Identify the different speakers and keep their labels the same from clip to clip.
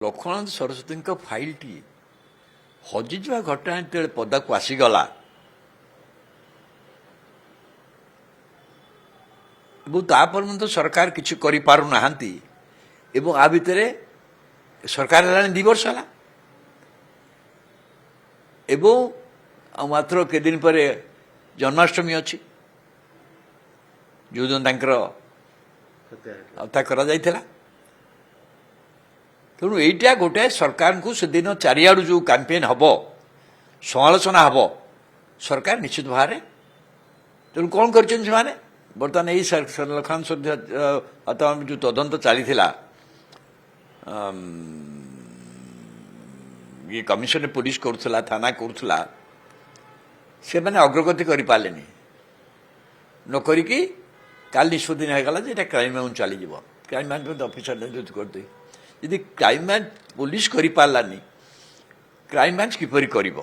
Speaker 1: ଲକ୍ଷ୍ମଣ ସରସ୍ୱତୀଙ୍କ ଫାଇଲଟି ହଜିଯିବା ଘଟଣା ଯେତେବେଳେ ପଦାକୁ ଆସିଗଲା ଏବଂ ତାପରେ ମଧ୍ୟ ସରକାର କିଛି କରିପାରୁନାହାନ୍ତି ଏବଂ ଆ ଭିତରେ ସରକାର ହେଲାଣି 2 ବର୍ଷ ହେଲା ଏବଂ ମାତ୍ର କେଦିନ ପରେ ଜନ୍ମାଷ୍ଟମୀ ଅଛି ଯେଉଁଦିନ ତାଙ୍କର ହତ୍ୟା କରାଯାଇଥିଲା। ତେଣୁ ଏଇଟା ଗୋଟାଏ ସରକାରଙ୍କୁ ସେଦିନ ଚାରିଆଡ଼ୁ ଯେଉଁ କ୍ୟାମ୍ପେନ୍ ହେବ ସମାଲୋଚନା ହେବ ସରକାର ନିଶ୍ଚିତ ଭାବରେ ତେଣୁ କ'ଣ କରିଛନ୍ତି ସେମାନେ ବର୍ତ୍ତମାନ ଏଇ ଲକ୍ଷ୍ମଣ ହତ୍ୟା ଯେଉଁ ତଦନ୍ତ ଚାଲିଥିଲା ଇଏ କମିଶନରେ ପୋଲିସ କରୁଥିଲା ଥାନା କରୁଥିଲା ସେମାନେ ଅଗ୍ରଗତି କରିପାରିଲେନି ନ କରିକି କାଲି ନିଷ୍ପତ୍ତି ନିଆଗଲା ଯେ ଏଇଟା କ୍ରାଇମବ୍ରାଞ୍ଚ ଚାଲିଯିବ। କ୍ରାଇମବ୍ରାଞ୍ଚ ଅଫିସର ନିଯୁକ୍ତ କରିଦେଇ ଯଦି କ୍ରାଇମବ୍ରାଞ୍ଚ ପୋଲିସ କରିପାରିଲାନି କ୍ରାଇମବ୍ରାଞ୍ଚ କିପରି କରିବ?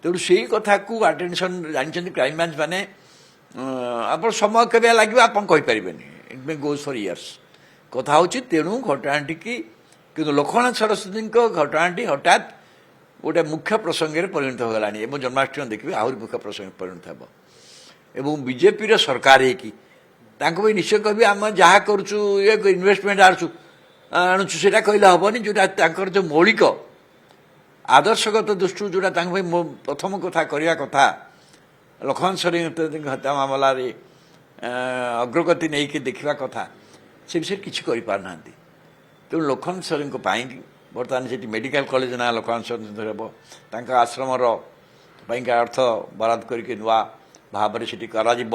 Speaker 1: ତେଣୁ ସେଇ କଥାକୁ ଆଟେନସନ୍ ଜାଣିଛନ୍ତି କ୍ରାଇମବ୍ରାଞ୍ଚ ମାନେ ଆପଣ ସମୟ କେବେ ଲାଗିବ ଆପଣ କହିପାରିବେନି ଇଟ୍ ମେ ଗୋଜ୍ ଫର୍ ଇୟର୍ସ କଥା ହେଉଛି। ତେଣୁ ଘଟଣାଟିକି କିନ୍ତୁ ଲକ୍ଷ୍ମଣ ସରସ୍ୱତୀଙ୍କ ଘଟଣାଟି ହଠାତ୍ ଗୋଟେ ମୁଖ୍ୟ ପ୍ରସଙ୍ଗରେ ପରିଣତ ହୋଇଗଲାଣି ଏବଂ ଜନ୍ମାଷ୍ଟମୀ ଦେଖିବେ ଆହୁରି ମୁଖ୍ୟ ପ୍ରସଙ୍ଗରେ ପରିଣତ ହେବ ଏବଂ ବିଜେପିର ସରକାର ହେଇକି ତାଙ୍କୁ ବି ନିଶ୍ଚୟ କହିବେ ଆମେ ଯାହା କରୁଛୁ ଇଏ ଇନଭେଷ୍ଟମେଣ୍ଟ ଆଣୁଛୁ ସେଇଟା କହିଲେ ହେବନି ଯେଉଁଟା ତାଙ୍କର ଯେଉଁ ମୌଳିକ ଆଦର୍ଶଗତ ଦୃଷ୍ଟିରୁ ଯେଉଁଟା ତାଙ୍କ ପାଇଁ ପ୍ରଥମ କଥା କରିବା କଥା ଲକ୍ଷ୍ମଣ ସରସ୍ୱତୀଙ୍କ ହତ୍ୟା ମାମଲାରେ ଅଗ୍ରଗତି ନେଇକି ଦେଖିବା କଥା ସେ ବିଷୟରେ କିଛି କରିପାରୁନାହାନ୍ତି। ତେଣୁ ଲକ୍ଷ୍ମଣ ସରଙ୍କ ପାଇଁ ବର୍ତ୍ତମାନ ସେଠି ମେଡ଼ିକାଲ କଲେଜ ନା ଲକ୍ଷ୍ମଣ ସରସ୍ୱତୀ ହେବ ତାଙ୍କ ଆଶ୍ରମର ପାଇଁକା ଅର୍ଥ ବରାଦ କରିକି ନୂଆ ଭାବରେ ସେଠି କରାଯିବ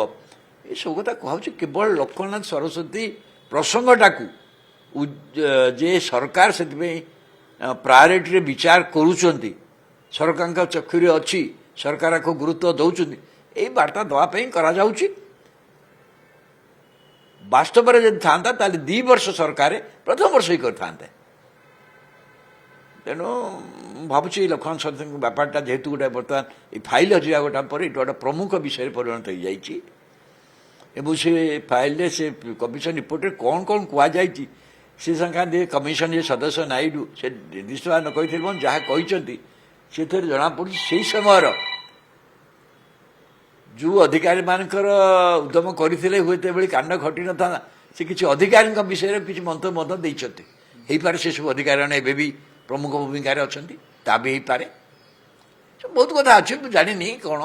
Speaker 1: ଏସବୁ କଥା କୁହାହେଉଛି। କେବଳ ଲକ୍ଷ୍ମଣ ସରସ୍ୱତୀ ପ୍ରସଙ୍ଗଟାକୁ ଯେ ସରକାର ସେଥିପାଇଁ ପ୍ରାୟୋରିଟିରେ ବିଚାର କରୁଛନ୍ତି ସରକାରଙ୍କ ଚକ୍ଷୁରେ ଅଛି ସରକାର ଆକୁ ଗୁରୁତ୍ୱ ଦେଉଛନ୍ତି ଏଇ ବାର୍ତ୍ତା ଦେବା ପାଇଁ କରାଯାଉଛି। ବାସ୍ତବରେ ଯଦି ଥାନ୍ତା ତାହେଲେ 2 ବର୍ଷ ସରକାର ପ୍ରଥମ ବର୍ଷ ହିଁ କରିଥାନ୍ତେ। ତେଣୁ ଭାବୁଛି ଲକ୍ଷ୍ମଣ ସରସ୍ୱତୀଙ୍କ ବ୍ୟାପାରଟା ଯେହେତୁ ଗୋଟେ ବର୍ତ୍ତମାନ ଏଇ ଫାଇଲ ହଜିବା ଗୋଟା ପରେ ଏଇଟା ଗୋଟେ ପ୍ରମୁଖ ବିଷୟରେ ପରିଣତ ହୋଇଯାଇଛି ଏବଂ ସେ ଫାଇଲରେ ସେ କମିଶନ ରିପୋର୍ଟରେ କ'ଣ କ'ଣ କୁହାଯାଇଛି ସେ ସଂକ୍ରାନ୍ତରେ କମିଶନ ଯେ ସଦସ୍ୟ ନାଇଡୁ ସେ ନିର୍ଦ୍ଦିଷ୍ଟ ଭାବେ ନ କହିଥିଲେ ଏବଂ ଯାହା କହିଛନ୍ତି ସେଥିରେ ଜଣାପଡ଼ୁଛି ସେହି ସମୟର ଯେଉଁ ଅଧିକାରୀମାନଙ୍କର ଉଦ୍ୟମ କରିଥିଲେ ହୁଏତ ଏଭଳି କାଣ୍ଡ ଘଟିନଥାନ୍ତା ସେ କିଛି ଅଧିକାରୀଙ୍କ ବିଷୟରେ କିଛି ମନ୍ତବ୍ୟ ମଧ୍ୟ ଦେଇଛନ୍ତି ହେଇପାରେ ସେସବୁ ଅଧିକାରୀମାନେ ଏବେ ବି ପ୍ରମୁଖ ଭୂମିକାରେ ଅଛନ୍ତି ତା ବି ହେଇପାରେ ବହୁତ କଥା ଅଛି ମୁଁ ଜାଣିନି କ'ଣ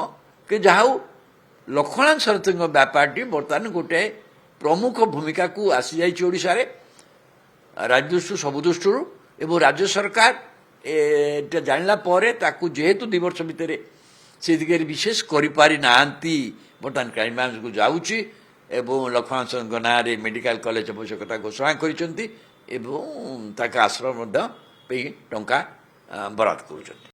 Speaker 1: କି ଯାହା ହଉ ଲକ୍ଷ୍ମଣ ସରସ୍ୱତୀଙ୍କ ବ୍ୟାପାରଟି ବର୍ତ୍ତମାନ ଗୋଟେ ପ୍ରମୁଖ ଭୂମିକାକୁ ଆସିଯାଇଛି ଓଡ଼ିଶାରେ ରାଜ୍ୟ ଦୃଷ୍ଟିରୁ ସବୁ ଦୃଷ୍ଟିରୁ ଏବଂ ରାଜ୍ୟ ସରକାର ଏଟା ଜାଣିଲା ପରେ ତାକୁ ଯେହେତୁ 2 ବର୍ଷ ଭିତରେ ସେ ଦିଗରେ ବିଶେଷ କରିପାରି ନାହାନ୍ତି ବର୍ତ୍ତମାନ କ୍ରାଇମବ୍ରାଞ୍ଚକୁ ଯାଉଛି ଏବଂ ଲକ୍ଷ୍ମଣ ସରସ୍ୱତୀଙ୍କ ନାଁରେ ମେଡ଼ିକାଲ କଲେଜ ଆବଶ୍ୟକତା ଘୋଷଣା କରିଛନ୍ତି ଏବଂ ତାଙ୍କ ଆଶ୍ରମ ମଧ୍ୟ ପାଇଁ ଟଙ୍କା ବରାଦ କରୁଛନ୍ତି।